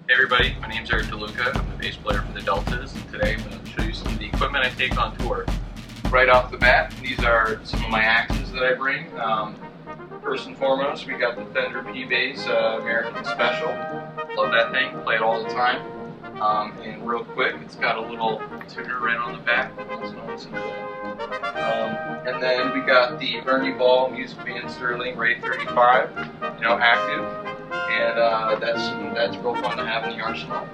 Hey everybody, my name's Ernie DeLuca. I'm the bass player for the Deltaz, and today I'm going to show you some of the equipment I take on tour. Right off the bat, these are some of my axes that I bring. First and foremost, we got the Fender P-Bass American Special. Love that thing, play it all the time. And real quick, it's got a little tuner right on the back. And then we got the Ernie Ball Music Band Sterling Ray 35, active. And that's real fun to have in the arsenal.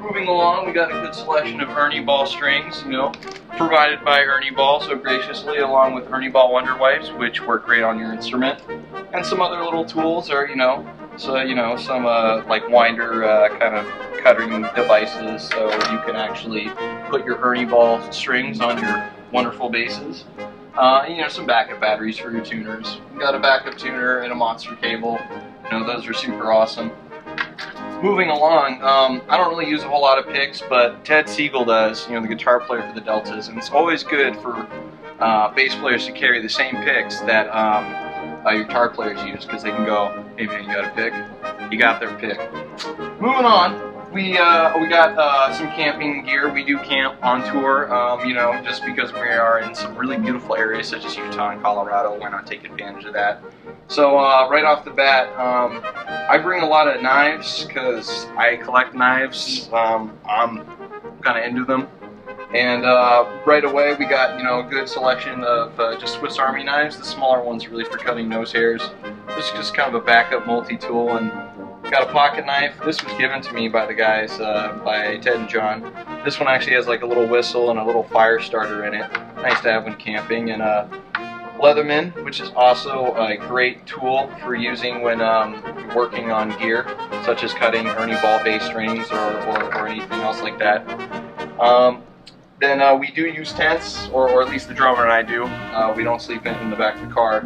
Moving along, we got a good selection of Ernie Ball strings, provided by Ernie Ball so graciously, along with Ernie Ball Wonder Wipes, which work great on your instrument. And some other little tools are, some like winder kind of cutting devices, so you can actually put your Ernie Ball strings on your wonderful basses. Some backup batteries for your tuners. We got a backup tuner and a monster cable. Those are super awesome. Moving along, I don't really use a whole lot of picks, but Ted Siegel does, the guitar player for the Deltaz, and it's always good for bass players to carry the same picks that your guitar players use, because they can go, hey man, you got a pick? You got their pick. Moving on, we got some camping gear. We do camp on tour, just because we are in some really beautiful areas such as Utah and Colorado. Why not take advantage of that? So right off the bat, I bring a lot of knives because I collect knives. I'm kind of into them. And right away we got a good selection of just Swiss Army knives. The smaller ones are really for cutting nose hairs. This is just kind of a backup multi-tool. And got a pocket knife. This was given to me by the guys, by Ted and John. This one actually has like a little whistle and a little fire starter in it. Nice to have when camping. And Leatherman, which is also a great tool for using when working on gear, such as cutting Ernie Ball bass strings or anything else like that. Then we do use tents, or at least the drummer and I do. We don't sleep in the back of the car.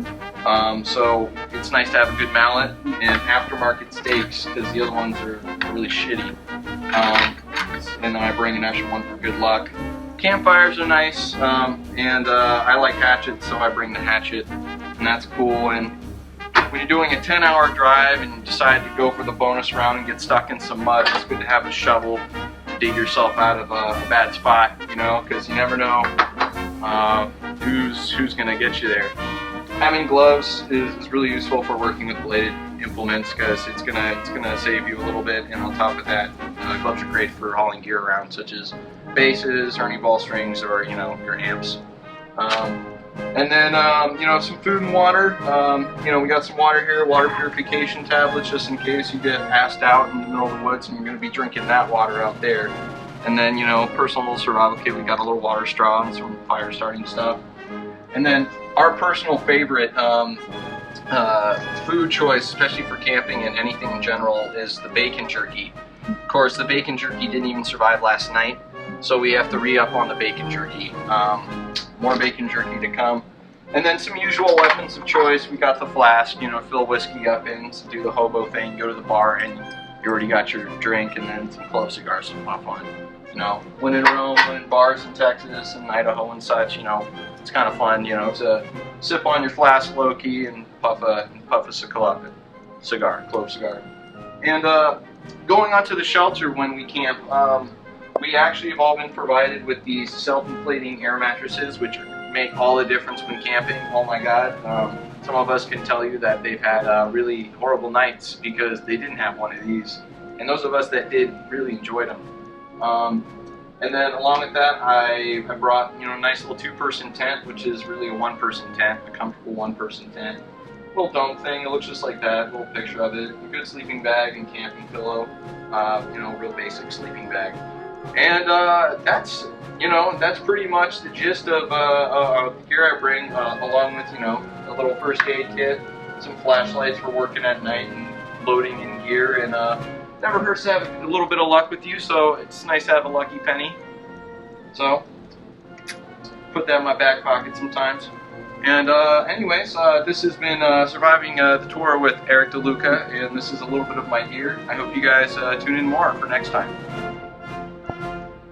So it's nice to have a good mallet and aftermarket stakes, because the other ones are really shitty. And then I bring an extra one for good luck. Campfires are nice, and I like hatchets, so I bring the hatchet, and that's cool. And when you're doing a 10-hour drive and you decide to go for the bonus round and get stuck in some mud, it's good to have a shovel to dig yourself out of a bad spot, because you never know who's going to get you there. Having gloves is really useful for working with bladed implements, because it's gonna save you a little bit. And on top of that, gloves are great for hauling gear around, such as basses, Ernie Ball strings, or your amps. And then some food and water. We got some water here, water purification tablets, just in case you get passed out in the middle of the woods and you're gonna be drinking that water out there. And then personal little survival kit. We got a little water straw and some fire starting stuff. And then our personal favorite food choice, especially for camping and anything in general, is the bacon jerky. Of course, the bacon jerky didn't even survive last night, so we have to re-up on the bacon jerky. More bacon jerky to come. And then some usual weapons of choice. We got the flask, fill whiskey up in, so do the hobo thing, go to the bar, and you already got your drink, and then some clove cigars to pop on. When in Rome, when in bars in Texas and Idaho and such, it's kind of fun, to sip on your flask low-key and puff a cigar, clove cigar. And going onto the shelter when we camp, we actually have all been provided with these self-inflating air mattresses, which make all the difference when camping. Oh my God. Some of us can tell you that they've had really horrible nights because they didn't have one of these. And those of us that did really enjoyed them. And then along with that, I brought a nice little 2-person tent, which is really a 1-person tent, a comfortable 1-person tent. Little dome thing, it looks just like that, little picture of it. A good sleeping bag and camping pillow, real basic sleeping bag. And that's pretty much the gist of the gear I bring, along with a little first aid kit, some flashlights for working at night and loading in gear, and never hurts to have a little bit of luck with you, so it's nice to have a lucky penny. So, put that in my back pocket sometimes. And anyways, this has been surviving the tour with Eric DeLuca, and this is a little bit of my gear. I hope you guys tune in more for next time.